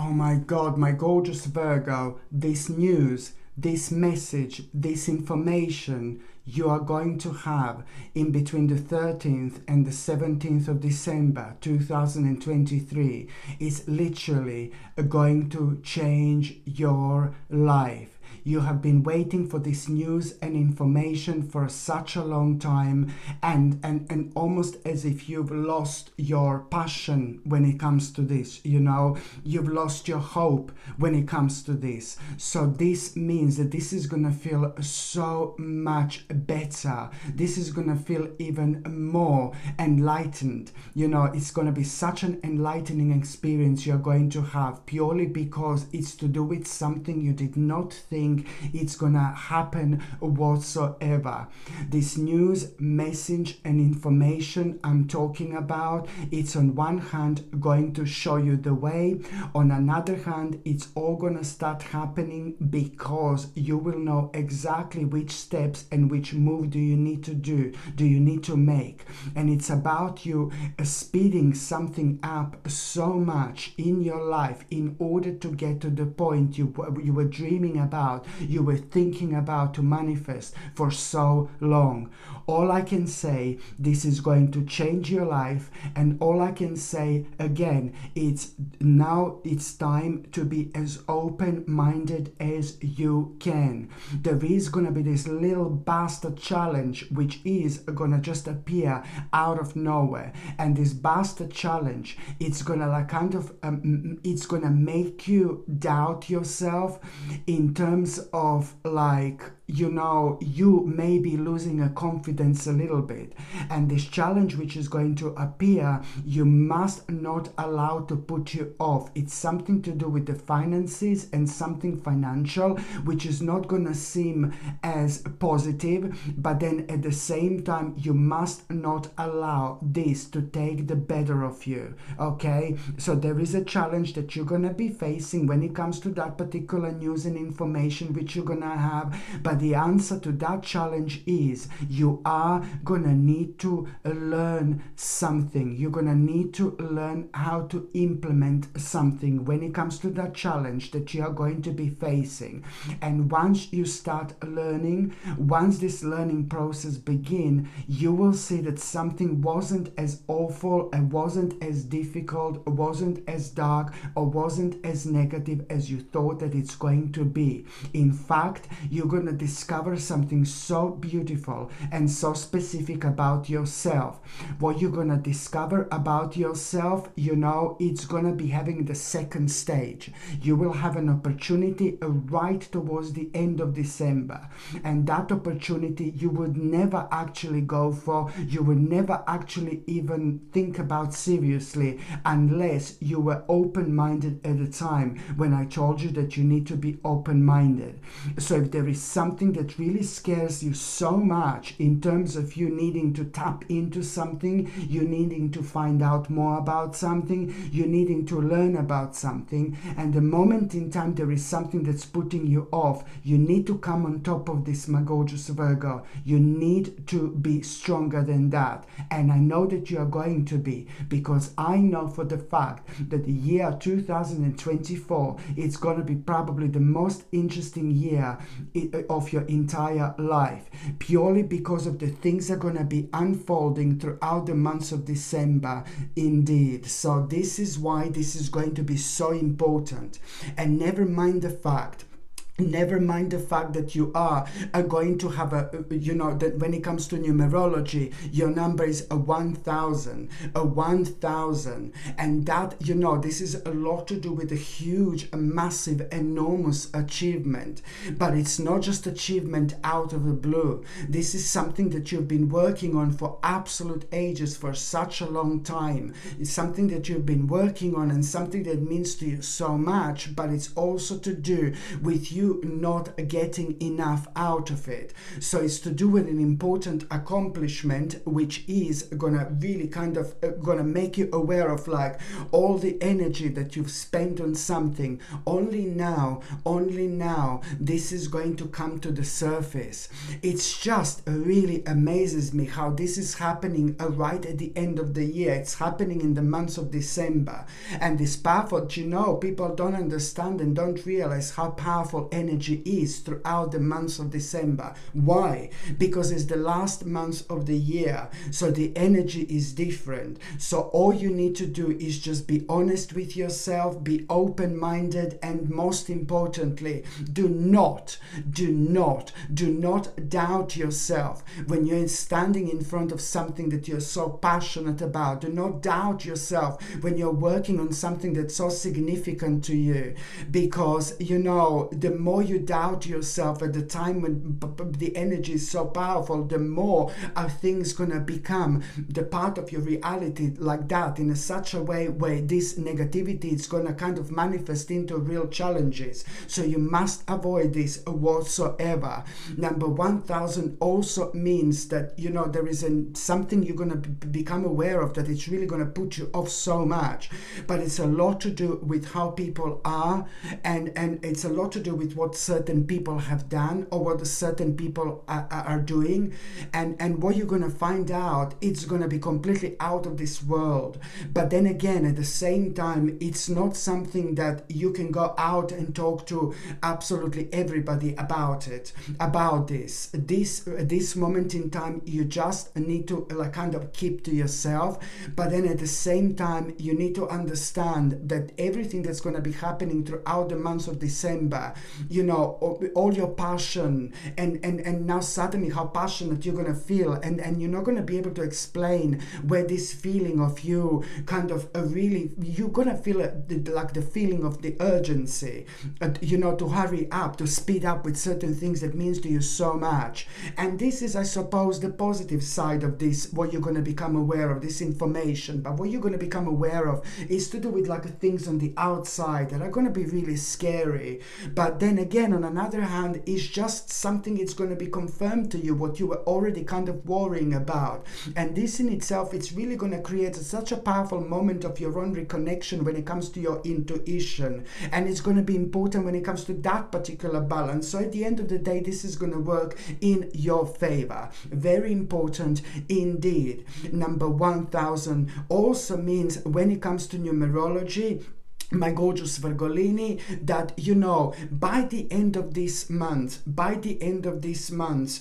Oh my God, my gorgeous Virgo, this news, this message, this information you are going to have in between the 13th and the 17th of December 2023 is literally going to change your life. You have been waiting for this news and information for such a long time, and almost as if you've lost your passion when it comes to this, you've lost your hope when it comes to this. So this means that this is going to feel so much better. This is going to feel even more enlightened. It's going to be such an enlightening experience you're going to have, purely because it's to do with something you did not think it's gonna happen whatsoever. This news, message and information I'm talking about, it's on one hand going to show you the way. On another hand, it's all gonna start happening because you will know exactly which steps and which move do you need to make. And it's about you speeding something up so much in your life in order to get to the point you were dreaming about, you were thinking about to manifest for so long. All I can say, this is going to change your life, and all I can say again, it's time to be as open-minded as you can. There is going to be this little bastard challenge which is going to just appear out of nowhere, and this bastard challenge, it's going to it's going to make you doubt yourself in terms of you may be losing a confidence a little bit. And this challenge which is going to appear, you must not allow to put you off. It's something to do with the finances and something financial, which is not going to seem as positive, but then at the same time, you must not allow this to take the better of you. Okay? So there is a challenge that you're going to be facing when it comes to that particular news and information which you're going to have. But the answer to that challenge is you are going to need to learn something. You're going to need to learn how to implement something when it comes to that challenge that you are going to be facing. And once you start learning, once this learning process begins, you will see that something wasn't as awful and wasn't as difficult, wasn't as dark, or wasn't as negative as you thought that it's going to be. In fact, you're going to discover something so beautiful and so specific about yourself. What you're going to discover about yourself, it's going to be having the second stage. You will have an opportunity right towards the end of December, and that opportunity you would never actually go for, you would never actually even think about seriously unless you were open-minded at the time when I told you that you need to be open-minded. So if there is something that really scares you so much in terms of you needing to tap into something, you needing to find out more about something, you needing to learn about something, and the moment in time there is something that's putting you off, you need to come on top of this, my gorgeous Virgo. You need to be stronger than that. And I know that you are going to be, because I know for the fact that the year 2024, it's going to be probably the most interesting year of your entire life, purely because of the things that are going to be unfolding throughout the months of December indeed. So this is why this is going to be so important. And never mind the fact that you are going to have that when it comes to numerology, your number is a 1000, and that, this is a lot to do with a huge, massive, enormous achievement. But it's not just achievement out of the blue. This is something that you've been working on for absolute ages, for such a long time. It's something that you've been working on and something that means to you so much, but it's also to do with you you not getting enough out of it. So it's to do with an important accomplishment, which is gonna really kind of gonna make you aware of like all the energy that you've spent on something. Only now this is going to come to the surface. It's just really amazes me how this is happening right at the end of the year. It's happening in the months of December, and this powerful, people don't understand and don't realize how powerful energy is throughout the months of December. Why? Because it's the last month of the year, so the energy is different. So all you need to do is just be honest with yourself, be open-minded, and most importantly, do not doubt yourself when you're standing in front of something that you're so passionate about. Do not doubt yourself when you're working on something that's so significant to you, because the more you doubt yourself at the time when the energy is so powerful, the more are things gonna become the part of your reality like that, in such a way where this negativity is gonna kind of manifest into real challenges. So you must avoid this whatsoever. Number 1000 also means that there is something you're gonna become aware of, that it's really gonna put you off so much, but it's a lot to do with how people are, and it's a lot to do with what certain people have done or what certain people are doing, and what you're going to find out, it's going to be completely out of this world. But then again, at the same time, it's not something that you can go out and talk to absolutely everybody about this moment in time. You just need to kind of keep to yourself, but then at the same time you need to understand that everything that's going to be happening throughout the months of December, all your passion, and now suddenly how passionate you're going to feel, and you're not going to be able to explain where this feeling of you kind of really, you're going to feel like the feeling of the urgency, to hurry up, to speed up with certain things that means to you so much. And this is, I suppose, the positive side of this, what you're going to become aware of, this information. But what you're going to become aware of is to do with like things on the outside that are going to be really scary. But then again, on another hand, it's just something, it's going to be confirmed to you what you were already kind of worrying about. And this in itself, it's really going to create such a powerful moment of your own reconnection when it comes to your intuition. And it's going to be important when it comes to that particular balance. So at the end of the day, this is going to work in your favor. Very important indeed. Number 1000 also means, when it comes to numerology, my gorgeous Virgolini, that by the end of this month,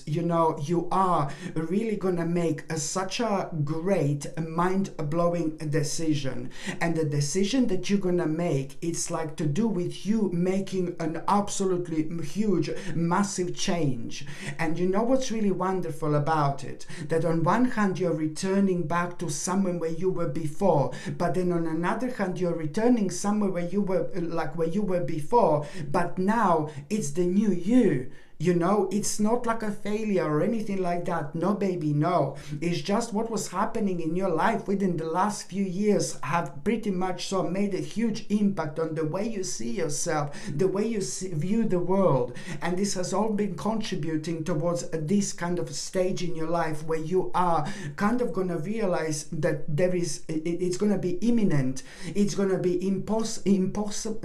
you are really gonna make such a great mind-blowing decision. And the decision that you're gonna make, it's like to do with you making an absolutely huge, massive change. And what's really wonderful about it? That on one hand you're returning back to somewhere where you were before, but then on another hand you're returning somewhere where you were before, but now it's the new you. It's not like a failure or anything like that. No, baby, no. It's just what was happening in your life within the last few years have pretty much so made a huge impact on the way you see yourself, the way you view the world. And this has all been contributing towards this kind of stage in your life where you are kind of going to realize that it's going to be imminent. It's going to be impossible.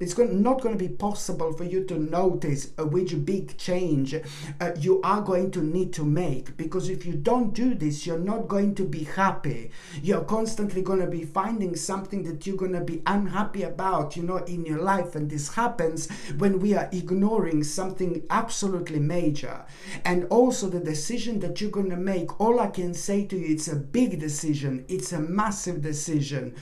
It's not going to be possible for you to notice which big change you are going to need to make, because if you don't do this, you're not going to be happy. You're constantly going to be finding something that you're going to be unhappy about, in your life. And this happens when we are ignoring something absolutely major. And also the decision that you're going to make, all I can say to you, it's a big decision. It's a massive decision,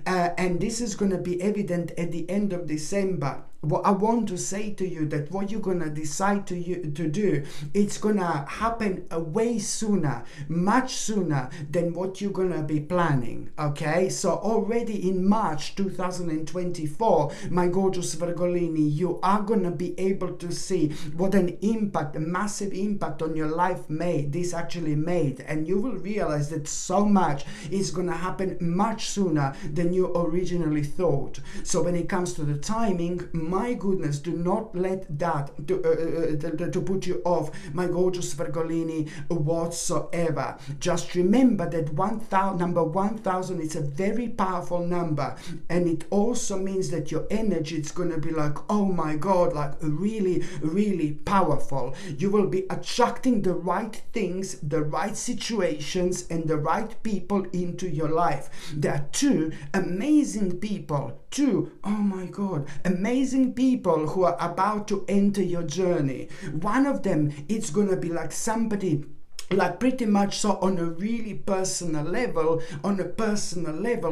and this is going to be evident at the end of December. What I want to say to you, that what you're going to decide to do, it's going to happen way sooner, much sooner than what you're going to be planning, okay? So already in March 2024, my gorgeous Virgolini, you are going to be able to see what an impact, a massive impact on your life this actually made. And you will realize that so much is going to happen much sooner than you originally thought. So when it comes to the timing, my goodness, do not let that to put you off, my gorgeous Virgolini, whatsoever. Just remember that number 1000 is a very powerful number, and it also means that your energy, it's going to be like, oh my God, like really, really powerful. You will be attracting the right things, the right situations, and the right people into your life. There are two amazing people, oh my God, amazing people who are about to enter your journey. One of them, it's going to be like somebody, like pretty much so on a really personal level,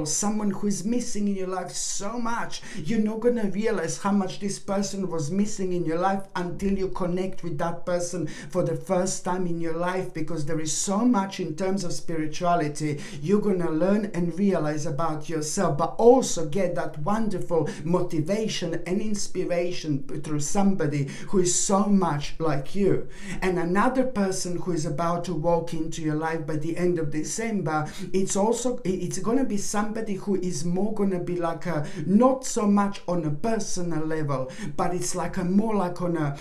someone who is missing in your life so much. You're not going to realize how much this person was missing in your life until you connect with that person for the first time in your life, because there is so much in terms of spirituality you're going to learn and realize about yourself, but also get that wonderful motivation and inspiration through somebody who is so much like you. And another person who is about to walk into your life by the end of December, it's going to be somebody who is more going to be like not so much on a personal level, but it's like more like on a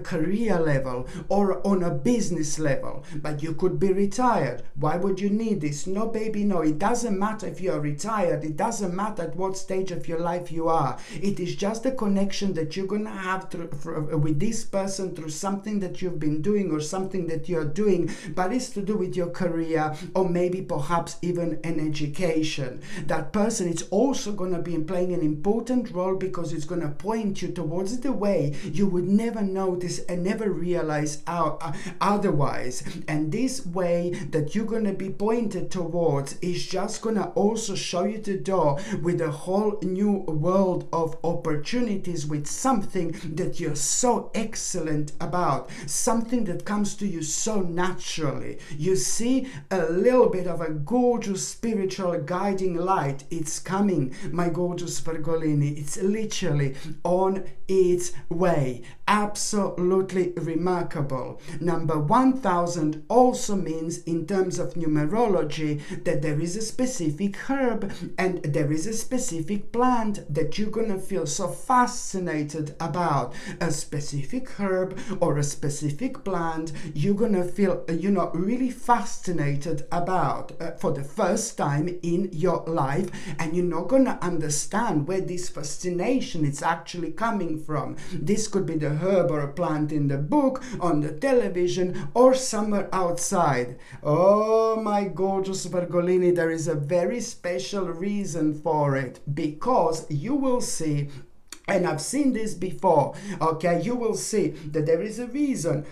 career level or on a business level. But you could be retired. Why would you need this? No, baby, no. It doesn't matter if you're retired. It doesn't matter at what stage of your life you are. It is just a connection that you're going to have with this person through something that you've been doing or something that you're doing, but it's to do with your career or maybe perhaps even an education. That person is also going to be playing an important role, because it's going to point you towards the way you would never notice and never realize otherwise. And this way that you're going to be pointed towards is just going to also show you the door with a whole new world of opportunities, with something that you're so excellent about, something that comes to you so naturally. You see a little bit of a gorgeous spiritual guiding light. It's coming, my gorgeous Virgolini. It's literally on its way. Absolutely remarkable. Number 1000 also means, in terms of numerology, that there is a specific herb and there is a specific plant that you're going to feel so fascinated about. A specific herb or a specific plant you're going to feel, really fascinated about for the first time in your life, and you're not going to understand where this fascination is actually coming from. This could be the herb or a plant in the book, on the television, or somewhere outside. Oh my gorgeous Virgolini, there is a very special reason for it, because you will see, and I've seen this before, okay, you will see that there is a reason.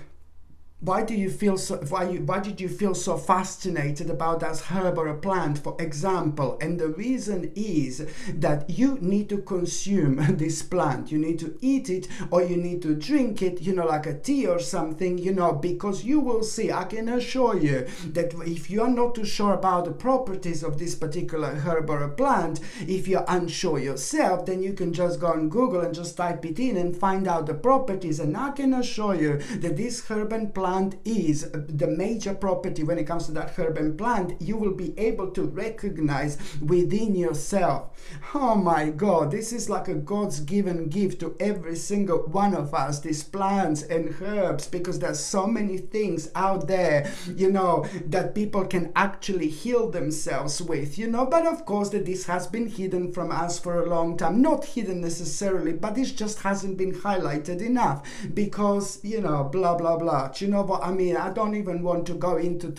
Why did you feel so fascinated about that herb or a plant, for example? And the reason is that you need to consume this plant. You need to eat it or you need to drink it, like a tea or something, because you will see, I can assure you that if you are not too sure about the properties of this particular herb or a plant, if you're unsure yourself, then you can just go on Google and just type it in and find out the properties. And I can assure you that this herb and plant is the major property. When it comes to that herb and plant, you will be able to recognize within yourself. Oh my God, this is like a God's given gift to every single one of us, these plants and herbs, because there's so many things out there, that people can actually heal themselves with, but of course that this has been hidden from us for a long time. Not hidden necessarily, but this just hasn't been highlighted enough, because, blah, blah, blah. What I mean? I don't even want to go into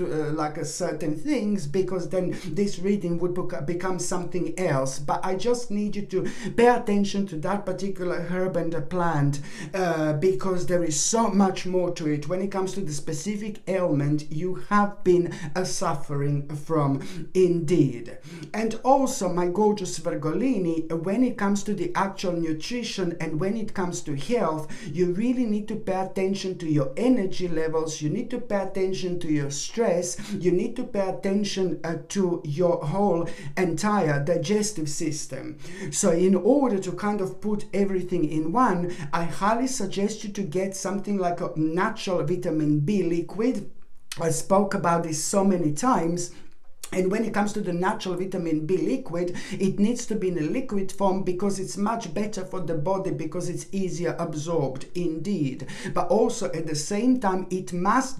certain things, because then this reading would become something else. But I just need you to pay attention to that particular herb and the plant, because there is so much more to it. When it comes to the specific ailment you have been suffering from, indeed. And also, my gorgeous Virgolini, when it comes to the actual nutrition and when it comes to health, you really need to pay attention to your energy levels. You need to pay attention to your stress. You need to pay attention to your whole entire digestive system. So in order to kind of put everything in one, I highly suggest you to get something like a natural vitamin B liquid. I spoke about this so many times. And when it comes to the natural vitamin B liquid, it needs to be in a liquid form because it's much better for the body, because it's easier absorbed, indeed. But also at the same time, it has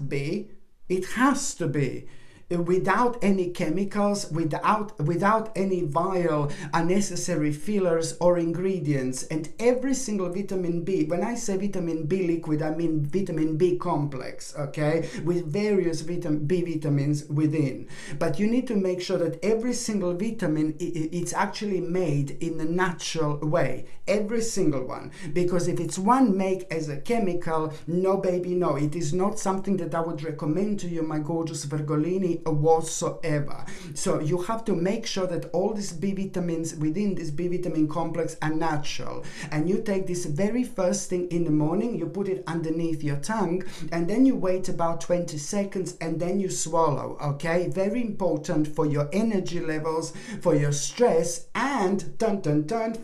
to be without any chemicals, without any vile unnecessary fillers or ingredients. And every single vitamin B, when I say vitamin B liquid, I mean vitamin B complex, okay, with various B vitamins within. But you need to make sure that every single vitamin, it's actually made in a natural way, every single one. Because if it's one made as a chemical, no baby, no, it is not something that I would recommend to you, my gorgeous Virgolini, whatsoever. So you have to make sure that all these B vitamins within this B vitamin complex are natural. And you take this very first thing in the morning, you put it underneath your tongue, and then you wait about 20 seconds and then you swallow, okay? Very important for your energy levels, for your stress, and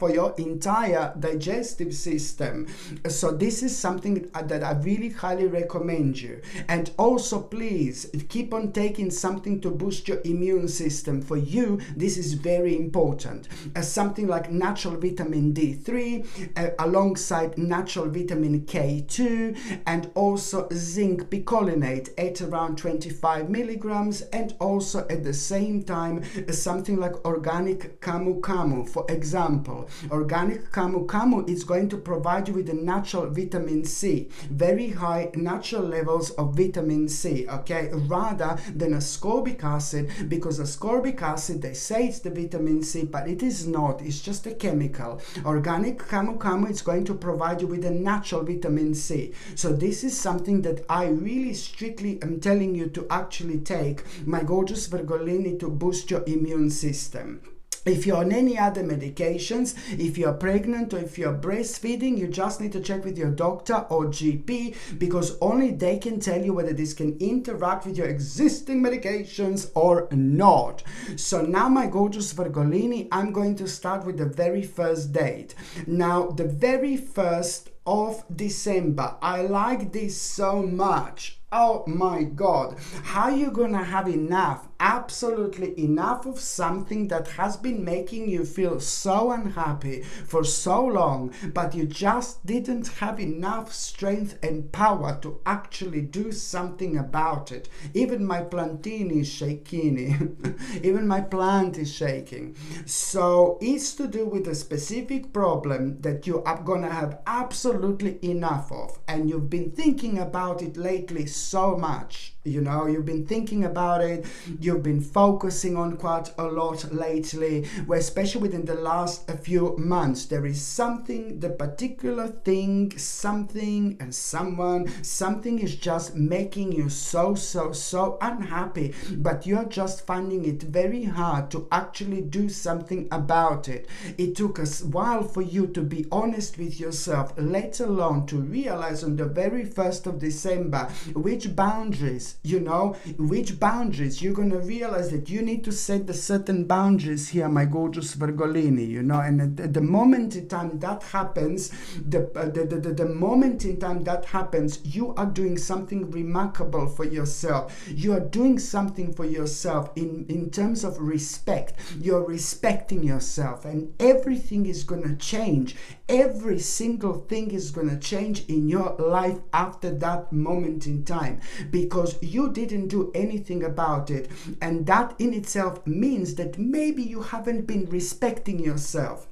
for your entire digestive system. So this is something that I really highly recommend you. And also, please keep on taking something to boost your immune system. For you, this is very important. Something like natural vitamin D3, alongside natural vitamin K2, and also zinc picolinate at around 25 milligrams, and also at the same time something like organic camu camu. For example, organic camu camu is going to provide you with a natural vitamin C, very high natural levels of vitamin C, okay, rather than ascorbic acid, because ascorbic acid, they say it's the vitamin C, but it is not. It's just a chemical. Organic camu camu is going to provide you with a natural vitamin C. So this is something that I really strictly am telling you to actually take, my gorgeous Virgolini, to boost your immune system. If you're on any other medications, if you're pregnant or if you're breastfeeding, you just need to check with your doctor or GP, because only they can tell you whether this can interact with your existing medications or not. So now, my gorgeous Virgolini, I'm going to start with the very first date. Now, the very 1st of December. I like this so much. Oh my God, how are you gonna have enough, absolutely enough of something that has been making you feel so unhappy for so long, but you just didn't have enough strength and power to actually do something about it? Even my plantini is shaking. Even my plant is shaking. So it's to do with a specific problem that you are gonna have absolutely enough of, and you've been thinking about it lately so much. You know, you've been thinking about it, you've been focusing on quite a lot lately, where especially within the last few months, there is something, the particular thing, something and someone, something is just making you so unhappy, but you're just finding it very hard to actually do something about it. It took a while for you to be honest with yourself, let alone to realize on the very 1st of December which boundaries, you know, which boundaries. You're going to realize that you need to set the certain boundaries here, my gorgeous Virgolini, you know, and at the moment in time that happens, the moment in time that happens, you are doing something remarkable for yourself. You are doing something for yourself in terms of respect. You're respecting yourself, and everything is going to change. Every single thing is going to change in your life after that moment in time, because you didn't do anything about it. And that in itself means that maybe you haven't been respecting yourself,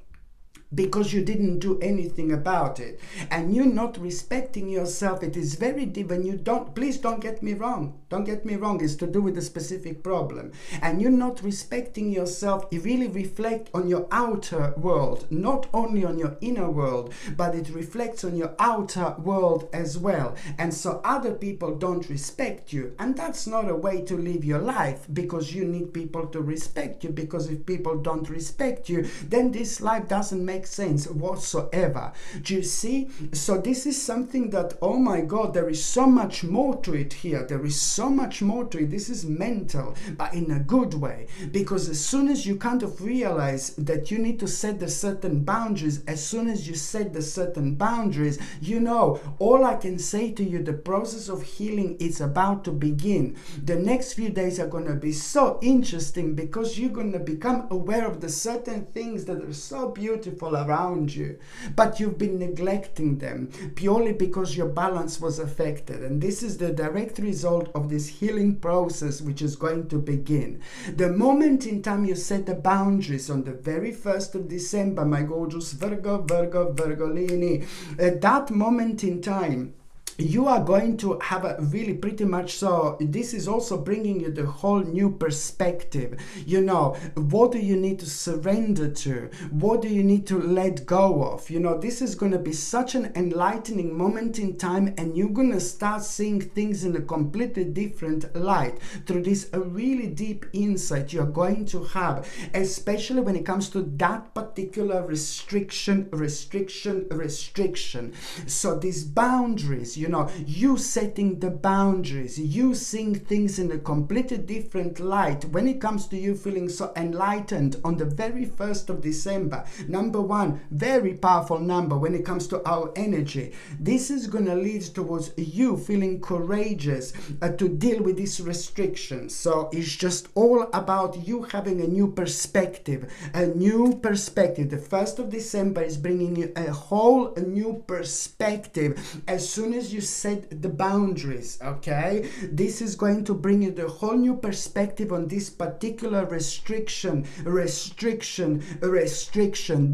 because you didn't do anything about it. And you not respecting yourself, it is very deep. When you don't, please don't get me wrong, it's to do with a specific problem. And you not respecting yourself, it really reflects on your outer world, not only on your inner world, but it reflects on your outer world as well. And so other people don't respect you, and that's not a way to live your life, because you need people to respect you, because if people don't respect you, then this life doesn't make make sense whatsoever. Do you see? So this is something that, oh my God, there is so much more to it here. There is so much more to it. This is mental, but in a good way. Because as soon as you kind of realize that you need to set the certain boundaries, as soon as you set the certain boundaries, you know, all I can say to you, the process of healing is about to begin. The next few days are going to be so interesting because you're going to become aware of the certain things that are so beautiful around you, but you've been neglecting them purely because your balance was affected. And this is the direct result of this healing process which is going to begin. The moment in time you set the boundaries on the very 1st of December, my gorgeous Virgolini, at that moment in time, you are going to have a really pretty much, so this is also bringing you the whole new perspective. You know, what do you need to surrender to? What do you need to let go of? You know, this is going to be such an enlightening moment in time, and you're going to start seeing things in a completely different light through this really deep insight you're going to have, especially when it comes to that particular restriction. So these boundaries, you know, you setting the boundaries, you seeing things in a completely different light. When it comes to you feeling so enlightened on the very 1st of December, number one, very powerful number when it comes to our energy. This is going to lead towards you feeling courageous to deal with these restrictions. So it's just all about you having a new perspective, a new perspective. The 1st of December is bringing you a whole new perspective. As soon as you set the boundaries, okay, this is going to bring you the whole new perspective on this particular restriction.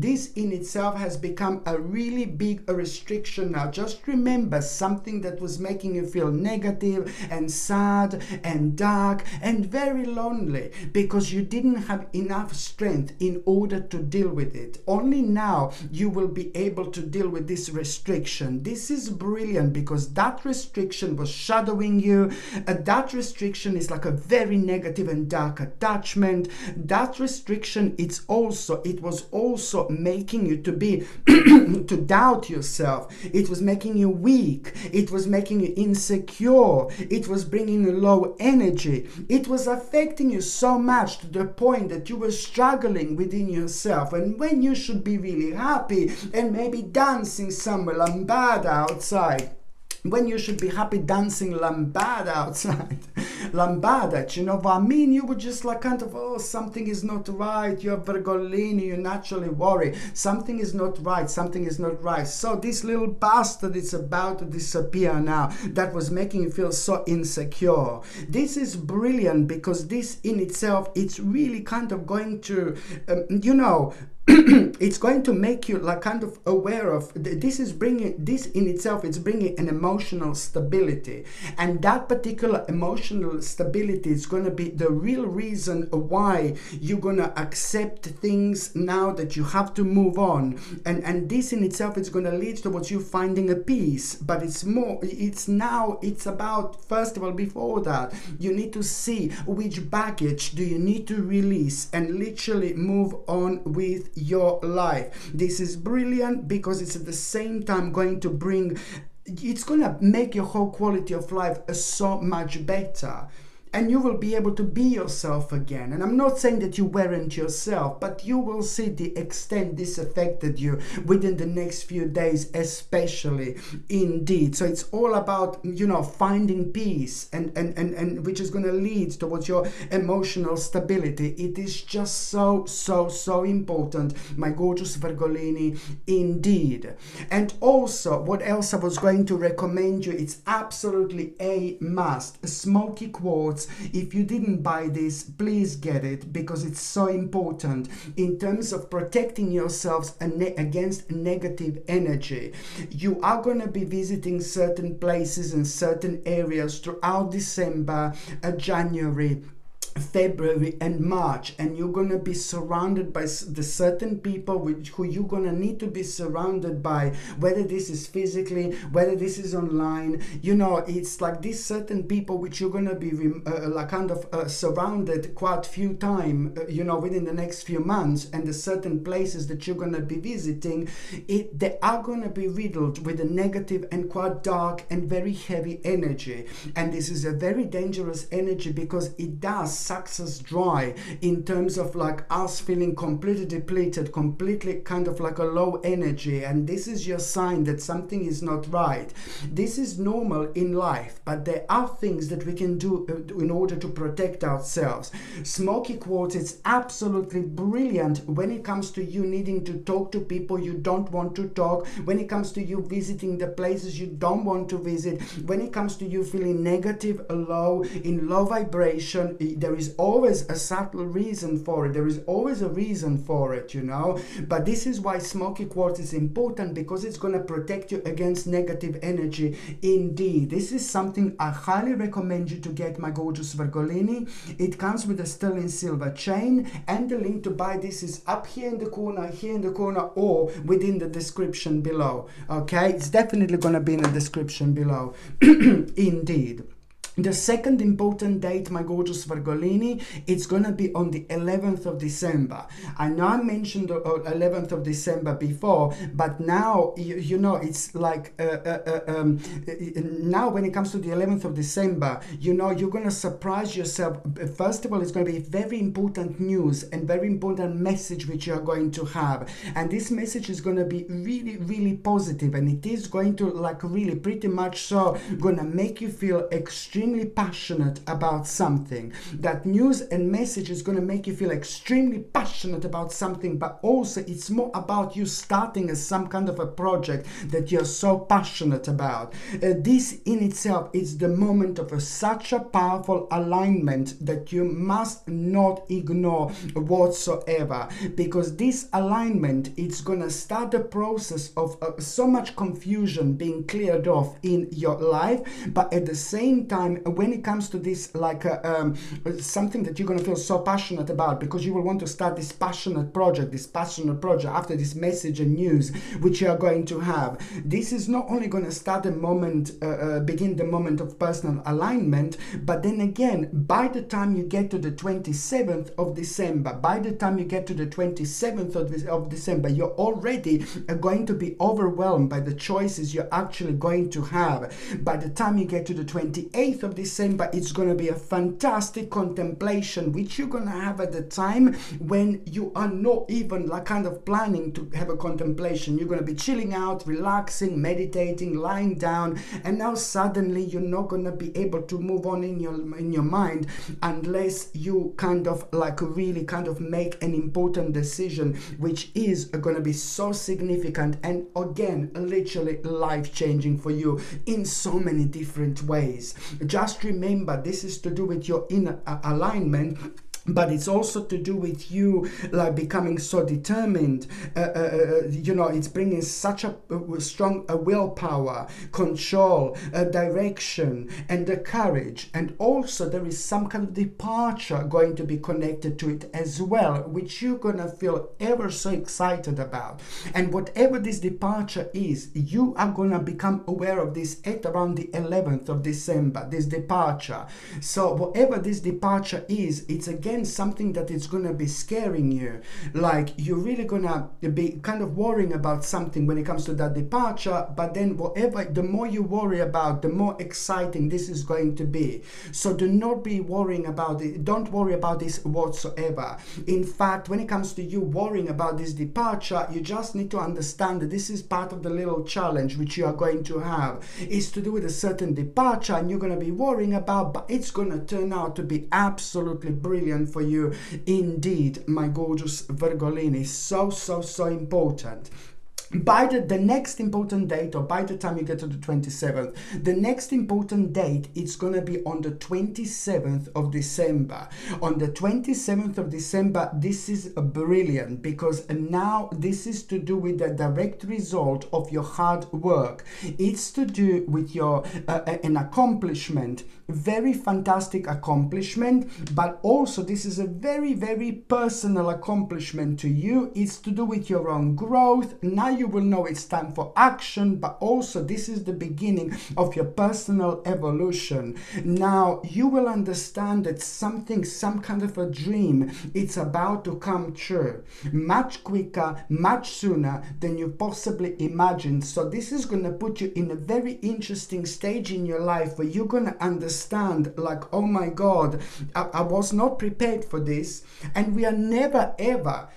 This in itself has become a really big restriction now. Just remember, something that was making you feel negative and sad and dark and very lonely because you didn't have enough strength in order to deal with it. Only now you will be able to deal with this restriction. This is brilliant because that restriction was shadowing you. That restriction is like a very negative and dark attachment. That restriction, it was also making you to be to doubt yourself. It was making you weak. It was making you insecure. It was bringing you low energy. It was affecting you so much to the point that you were struggling within yourself. And when you should be really happy and maybe dancing somewhere lambada outside, when you should be happy dancing lambada outside. Lambada, you know what I mean? You would just like kind of, oh, something is not right. You're Virgolini, you naturally worry. Something is not right. Something is not right. So this little bastard is about to disappear now. That was making you feel so insecure. This is brilliant because this in itself, it's really kind of going to, you know, it's going to make you like kind of aware of this in itself. It's bringing an emotional stability, and that particular emotional stability is going to be the real reason why you're going to accept things now that you have to move on, and this in itself is going to lead towards you finding a peace. But it's about, first of all, before that, you need to see which baggage do you need to release and literally move on with your life. This is brilliant because it's at the same time going to make your whole quality of life so much better. And you will be able to be yourself again. And I'm not saying that you weren't yourself, but you will see the extent this affected you within the next few days, especially, indeed. So it's all about, you know, finding peace and which is going to lead towards your emotional stability. It is just so important, my gorgeous Virgolini, indeed. And also, what else I was going to recommend you, it's absolutely a must. Smoky quartz. If you didn't buy this, please get it because it's so important in terms of protecting yourselves against negative energy. You are going to be visiting certain places and certain areas throughout December, January. February and March, and you're going to be surrounded by the certain people who you're going to need to be surrounded by, whether this is physically, whether this is online. You know, it's like these certain people which you're going to be like kind of surrounded quite few time, you know, within the next few months, and the certain places that you're going to be visiting, they are going to be riddled with a negative and quite dark and very heavy energy. And this is a very dangerous energy because it does sucks us dry in terms of like us feeling completely depleted, completely kind of like a low energy. And this is your sign that something is not right. This is normal in life, but there are things that we can do in order to protect ourselves. Smoky quartz is absolutely brilliant when it comes to you needing to talk to people you don't want to talk, when it comes to you visiting the places you don't want to visit, when it comes to you feeling negative, low, in low vibration. There is always a subtle reason for it. There is always a reason for it, you know. But this is why smoky quartz is important, because it's going to protect you against negative energy. Indeed, this is something I highly recommend you to get, my gorgeous Virgolini. It comes with a sterling silver chain, and the link to buy this is up here in the corner, or within the description below. Okay, it's definitely going to be in the description below. Indeed. The second important date, my gorgeous Virgolini, it's going to be on the 11th of December. I know I mentioned the 11th of December before, but now, you know, it's like, now when it comes to the 11th of December, you know, you're going to surprise yourself. First of all, it's going to be very important news and very important message which you're going to have. And this message is going to be really, really positive, and it is going to like really pretty much so going to make you feel extremely passionate about something. That news and message is going to make you feel extremely passionate about something, but also it's more about you starting some kind of a project that you're so passionate about. This in itself is the moment of such a powerful alignment that you must not ignore whatsoever, because this alignment, it's going to start the process of so much confusion being cleared off in your life. But at the same time, when it comes to this, like something that you're going to feel so passionate about, because you will want to start this passionate project after this message and news which you are going to have. This is not only going to start begin the moment of personal alignment, but then again, by the time you get to the 27th of December, of December, you're already going to be overwhelmed by the choices you're actually going to have. By the time you get to the 28th of December, it's going to be a fantastic contemplation which you're going to have at the time when you are not even like kind of planning to have a contemplation. You're going to be chilling out, relaxing, meditating, lying down, and now suddenly you're not going to be able to move on in your mind unless you kind of like really kind of make an important decision which is going to be so significant and again literally life-changing for you in so many different ways. Just remember, this is to do with your inner alignment, but it's also to do with you like becoming so determined. You know, it's bringing such a strong willpower, control, direction, and the courage. And also there is some kind of departure going to be connected to it as well, which you're gonna feel ever so excited about. And whatever this departure is, you are gonna become aware of this at around the 11th of December, this departure. So whatever this departure is, it's again something that is going to be scaring you. Like you're really going to be kind of worrying about something when it comes to that departure, but then the more you worry about, the more exciting this is going to be. So do not be worrying about it. Don't worry about this whatsoever. In fact, when it comes to you worrying about this departure, you just need to understand that this is part of the little challenge which you are going to have. It's to do with a certain departure and you're going to be worrying about, but it's going to turn out to be absolutely brilliant for you. Indeed, my gorgeous Virgolini, so important. By the next important date, or by the time you get to the 27th, the next important date, it's going to be on the 27th of December. On the 27th of December, this is brilliant, because now this is to do with the direct result of your hard work. It's to do with your an accomplishment, very fantastic accomplishment, but also this is a very, very personal accomplishment to you. It's to do with your own growth. Now you will know it's time for action, but also this is the beginning of your personal evolution. Now you will understand that some kind of a dream, it's about to come true much quicker, much sooner than you possibly imagined. So this is going to put you in a very interesting stage in your life where you're going to understand, like, oh my God, I was not prepared for this. And we are never ever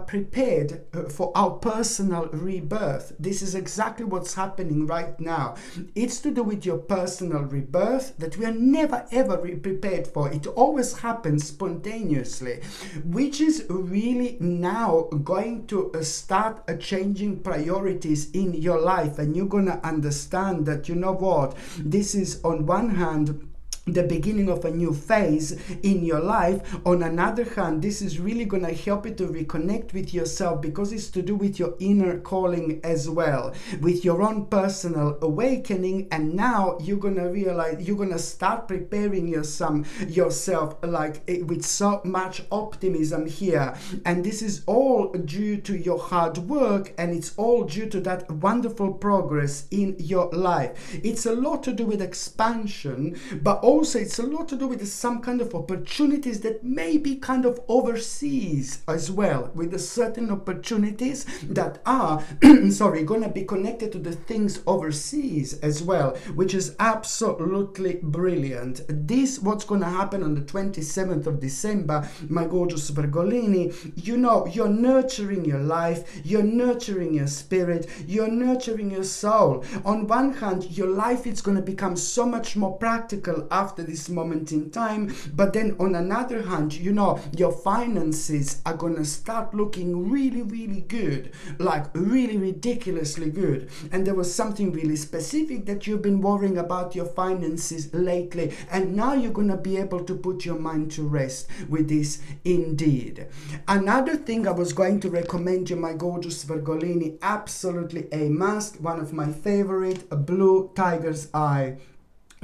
prepared for our personal rebirth. This is exactly what's happening right now. It's to do with your personal rebirth that we are never ever prepared for. It always happens spontaneously, which is really now going to start changing priorities in your life. And you're going to understand that, you know what, this is on one hand the beginning of a new phase in your life. On another hand, this is really going to help you to reconnect with yourself, because it's to do with your inner calling as well, with your own personal awakening. And now you're going to realize, you're going to start preparing yourself like with so much optimism here. And this is all due to your hard work, and it's all due to that wonderful progress in your life. It's a lot to do with expansion, but also it's a lot to do with some kind of opportunities that may be kind of overseas as well, with certain opportunities that are going to be connected to the things overseas as well, which is absolutely brilliant. This what's going to happen on the 27th of December, my gorgeous Virgolini. You know, you're nurturing your life, you're nurturing your spirit, you're nurturing your soul. On one hand, your life is going to become so much more practical after this moment in time, but then on another hand, you know, your finances are going to start looking really, really good, like really ridiculously good. And there was something really specific that you've been worrying about your finances lately, and now you're going to be able to put your mind to rest with this indeed. Another thing I was going to recommend you, my gorgeous Virgolini, absolutely a must, one of my favorite, a blue tiger's eye.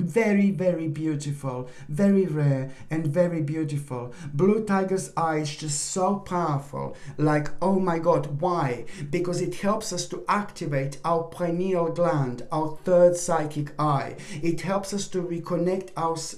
Very, very beautiful, very rare and very beautiful. Blue tiger's eye is just so powerful. Like, oh my God, why? Because it helps us to activate our pineal gland, our third psychic eye. It helps us to reconnect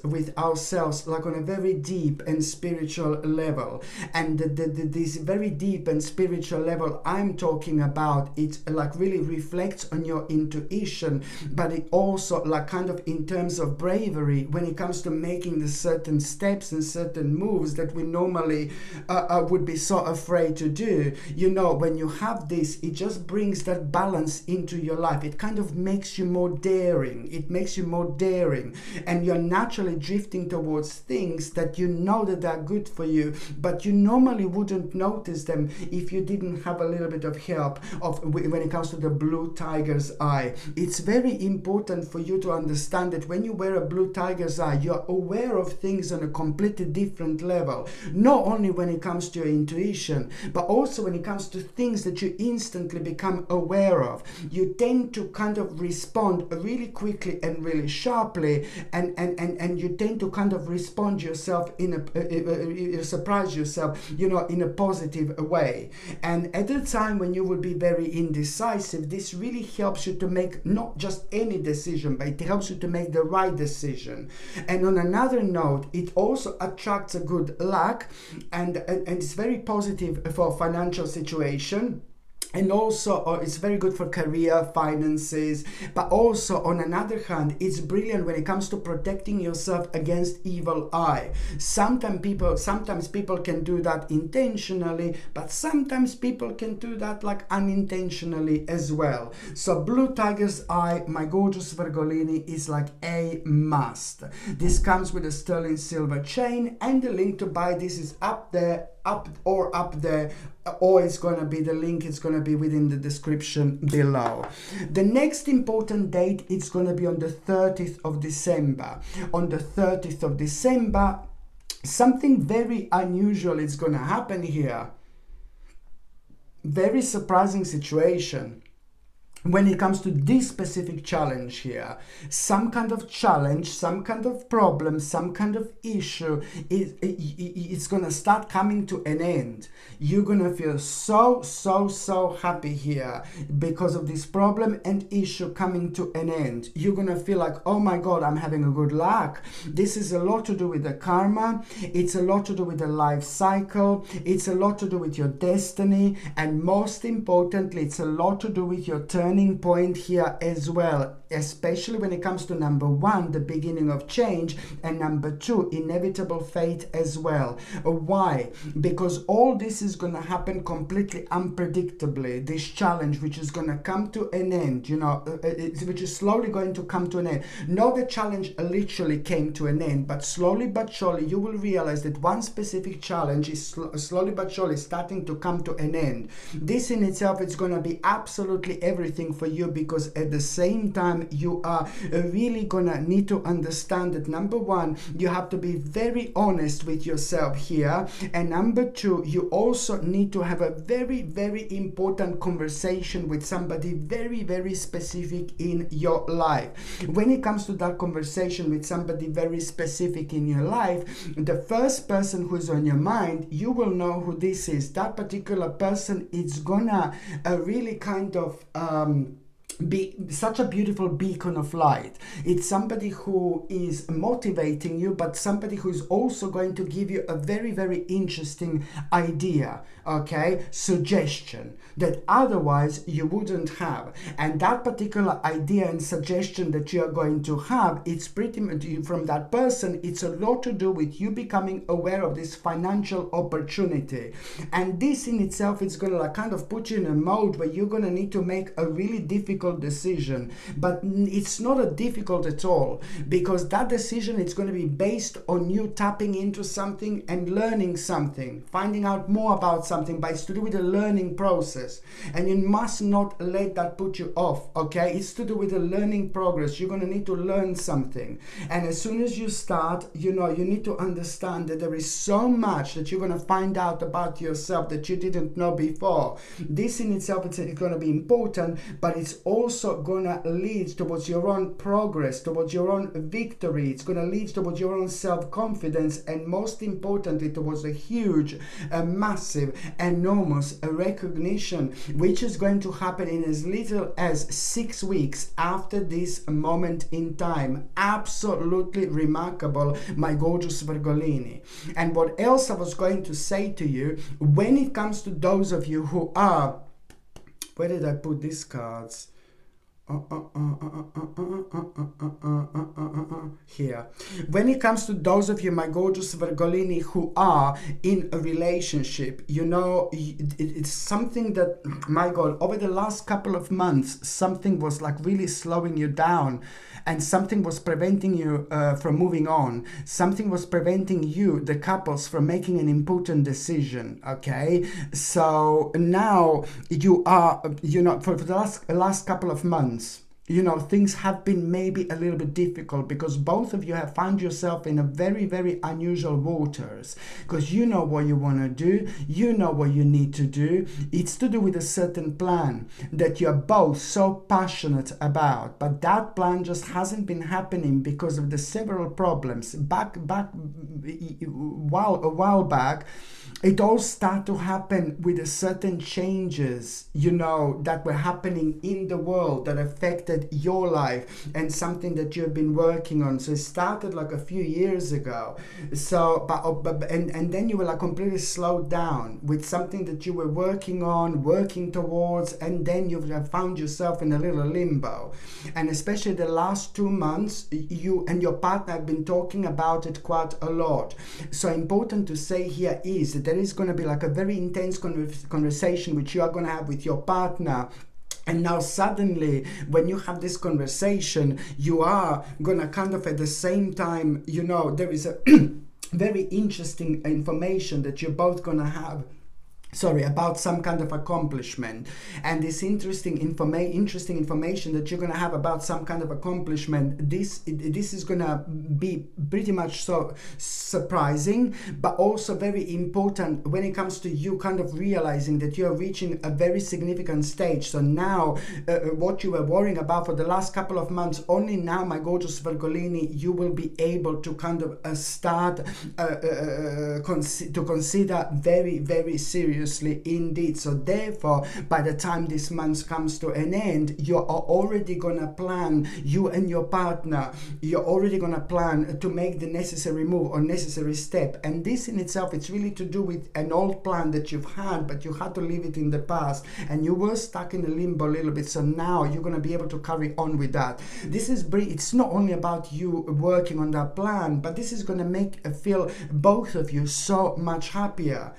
with ourselves, like on a very deep and spiritual level. And this very deep and spiritual level I'm talking about, it like really reflects on your intuition, but it also like kind of in terms of bravery when it comes to making the certain steps and certain moves that we normally would be so afraid to do. You know, when you have this, it just brings that balance into your life. It kind of makes you more daring. It makes you more daring, and you're naturally drifting towards things that you know that are good for you, but you normally wouldn't notice them if you didn't have a little bit of help when it comes to the blue tiger's eye. It's very important for you to understand that when you wear a blue tiger's eye, you're aware of things on a completely different level, not only when it comes to your intuition, but also when it comes to things that you instantly become aware of. You tend to kind of respond really quickly and really sharply, and you tend to kind of respond yourself in surprise yourself, you know, in a positive way. And at the time when you will be very indecisive, this really helps you to make not just any decision, but it helps you to make the right decision. And on another note, it also attracts a good luck, and it's very positive for financial situation. And also it's very good for career, finances, but also on another hand, it's brilliant when it comes to protecting yourself against evil eye. Sometimes people can do that intentionally, but sometimes people can do that like unintentionally as well. So blue tiger's eye, my gorgeous Virgolini, is like a must. This comes with a sterling silver chain, and the link to buy this is up there up there, or it's going to be the link, it's going to be within the description below. The next important date is going to be on the 30th of December. On the 30th of December, something very unusual is going to happen here. Very surprising situation. When it comes to this specific challenge here, some kind of challenge, some kind of problem, some kind of issue, it's going to start coming to an end. You're going to feel so happy here because of this problem and issue coming to an end. You're going to feel like, oh my God, I'm having a good luck. This is a lot to do with the karma. It's a lot to do with the life cycle. It's a lot to do with your destiny. And most importantly, it's a lot to do with your turning point here as well, especially when it comes to number 1, the beginning of change, and number 2, inevitable fate as well. Why? Because all this is going to happen completely unpredictably. This challenge, which is going to come to an end, which is slowly going to come to an end. Not the challenge literally came to an end, but slowly but surely you will realize that one specific challenge is slowly but surely starting to come to an end. This in itself is going to be absolutely everything for you, because at the same time you are really gonna need to understand that number 1, you have to be very honest with yourself here, and number 2, you also need to have a very important conversation with somebody very specific in your life. When it comes to that conversation with somebody very specific in your life, the first person who is on your mind, you will know who this is. That particular person is gonna really kind of be such a beautiful beacon of light. It's somebody who is motivating you, but somebody who is also going to give you a very interesting idea, okay, suggestion that otherwise you wouldn't have. And that particular idea and suggestion that you are going to have, it's pretty much from that person, it's a lot to do with you becoming aware of this financial opportunity. And this in itself is going to kind of put you in a mode where you're going to need to make a really difficult decision. But it's not a difficult at all, because that decision is going to be based on you tapping into something and learning something, finding out more about something, but it's to do with the learning process, and you must not let that put you off, okay? It's to do with the learning progress. You're going to need to learn something, and as soon as you start, you need to understand that there is so much that you're going to find out about yourself that you didn't know before. This in itself is going to be important, but it's also going to lead towards your own progress, towards your own victory. It's going to lead towards your own self-confidence, and most importantly towards a huge, massive, enormous recognition, which is going to happen in as little as 6 weeks after this moment in time. Absolutely remarkable, my gorgeous Virgolini. And what else I was going to say to you, when it comes to those of you who are, where did I put these cards? Here. When it comes to those of you, my gorgeous Virgolini, who are in a relationship, it's something that, my God, over the last couple of months, something was like really slowing you down, and something was preventing you from moving on. Something was preventing you, the couples, from making an important decision, okay? So now you are, for the last couple of months, things have been maybe a little bit difficult, because both of you have found yourself in a very unusual waters, because you know what you want to do, you know what you need to do. It's to do with a certain plan that you're both so passionate about, but that plan just hasn't been happening because of the several problems. A while back, it all started to happen with a certain changes, that were happening in the world that affected your life, and something that you've been working on. So it started like a few years ago. So, and then you were like completely slowed down with something that you were working on, working towards, and then you have found yourself in a little limbo. And especially the last 2 months, you and your partner have been talking about it quite a lot. So important to say here is that there is going to be like a very intense conversation which you are going to have with your partner. And now suddenly, when you have this conversation, you are going to kind of at the same time, there is a very interesting information that you're both gonna have, about some kind of accomplishment. And this interesting information that you're going to have about some kind of accomplishment, this is going to be pretty much so surprising, but also very important when it comes to you kind of realizing that you're reaching a very significant stage. So now what you were worrying about for the last couple of months, only now, my gorgeous Virgolini, you will be able to kind of start to consider very, very seriously indeed. So therefore, by the time this month comes to an end, you are already gonna plan, you and your partner, you're already gonna plan to make the necessary move or necessary step. And this in itself, it's really to do with an old plan that you've had, but you had to leave it in the past and you were stuck in a limbo a little bit. So now you're gonna be able to carry on with that. It's not only about you working on that plan, but this is gonna make feel both of you so much happier,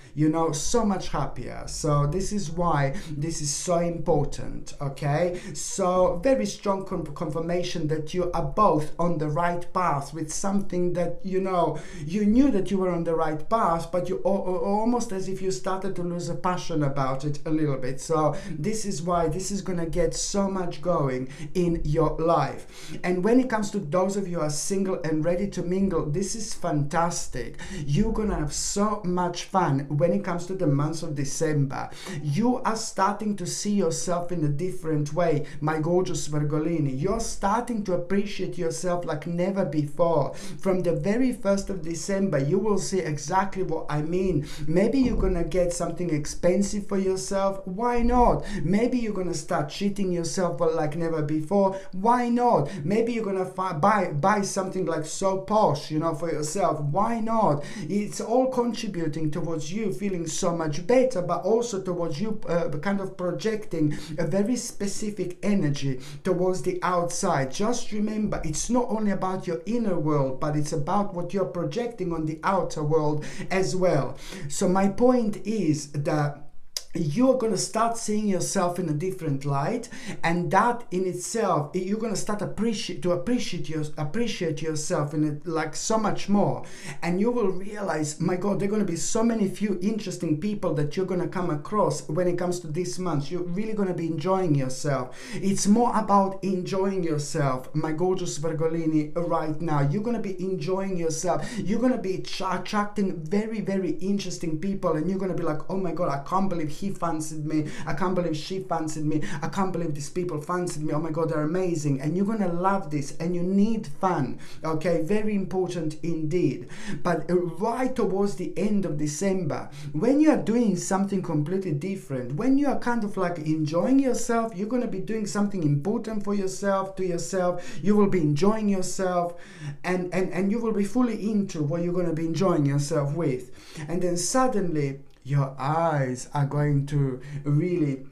so much happier. So this is why this is so important. Okay, so very strong confirmation that you are both on the right path with something that you knew that you were on the right path, but you almost as if you started to lose a passion about it a little bit. So this is why this is gonna get so much going in your life. And when it comes to those of you who are single and ready to mingle, this is fantastic. You're gonna have so much fun when it comes to the month of December. You are starting to see yourself in a different way, my gorgeous Virgolini. You're starting to appreciate yourself like never before. From the very 1st of December, you will see exactly what I mean. Maybe you're gonna get something expensive for yourself. Why not? Maybe you're gonna start treating yourself like never before. Why not? Maybe you're gonna buy something like so posh, for yourself. Why not? It's all contributing towards you feeling so much better, but also towards you kind of projecting a very specific energy towards the outside. Just remember, it's not only about your inner world, but it's about what you're projecting on the outer world as well. So my point is that you're going to start seeing yourself in a different light, and that in itself, you're going to start appreciate yourself in it like so much more. And you will realize, my God, there are going to be so many few interesting people that you're going to come across when it comes to this month. You're really going to be enjoying yourself. It's more about enjoying yourself, my gorgeous Virgolini, right now. You're going to be enjoying yourself. You're going to be attracting very, very interesting people, and you're going to be like, oh my God, I can't believe he fancied me, I can't believe she fancied me, I can't believe these people fancied me, oh my God, they're amazing. And you're gonna love this, and you need fun. Okay, very important indeed. But right towards the end of December, when you are doing something completely different, when you are kind of like enjoying yourself, you're gonna be doing something important for yourself, to yourself. You will be enjoying yourself, and you will be fully into what you're gonna be enjoying yourself with. And then suddenly your eyes are going to really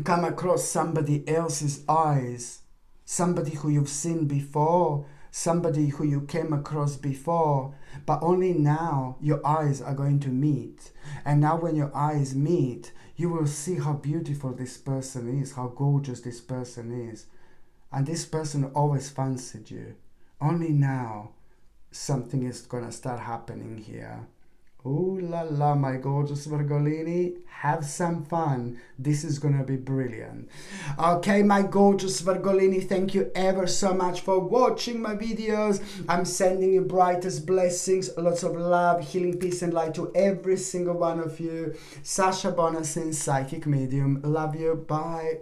come across somebody else's eyes, somebody who you've seen before, somebody who you came across before, but only now your eyes are going to meet. And now when your eyes meet, you will see how beautiful this person is, how gorgeous this person is. And this person always fancied you. Only now something is gonna start happening here. Ooh la la, my gorgeous Virgolini, have some fun. This is gonna be brilliant. Okay, my gorgeous Virgolini, thank you ever so much for watching my videos. I'm sending you brightest blessings, lots of love, healing, peace and light to every single one of you. Sasha Bonasin, Psychic Medium. Love you. Bye.